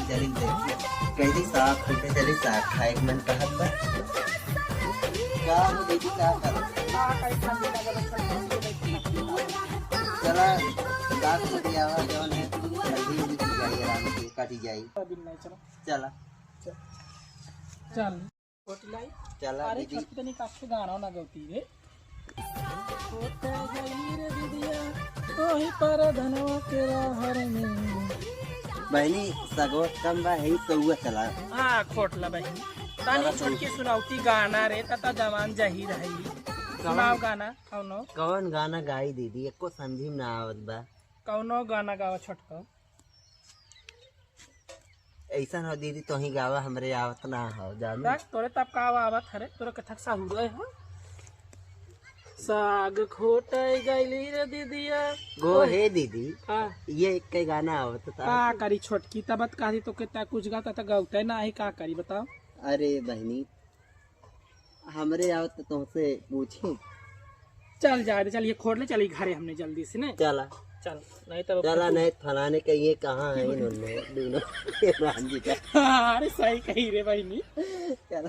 चली कैसी साग पीते चली साग खाए के मन कहत बा का हो दीदी का कर चला साग पीते आवा जवन है जल्दी जल्दी जाई आराम से काटी जाई चला चल कोटलाई चला अरे दीदी छोटी तनी काट के गाना ना गौती रे होते गई रे दीदिया ओही पर धनवा के हर में बहनी सगो कम बा है तो हुआ चला हां खोटला बहन तानी छोटकी सुनावती गाना रे तता जवान जही रही सुनाओ गाना कौनो कौन गाना गाई दीदी एको समझी में ना आवत बा कौनो गाना गावा छोटको ऐसा हो दीदी तो ही गावा हमरे आवत ना हो जानो देख तोरे तब का आवत हरे तोरे कथक सा हुए हो साग खोटे गईली रे दीदिया गो हे दीदी हां ये एक के गाना आवत था का करी छोटकी तबत काही तो के ता कुछ गाता त गौते ना ही का करी बताओ अरे बहनी हमरे आवत तो तुमसे पूछी चल जा रे चल ये खोड़ ले चली घरे हमने जल्दी से ने चला चल नहीं तो चला नहीं फलाने के ये कहाँ है इन्होंने दोनों राम जी का अरे सही कही रे बहनी चला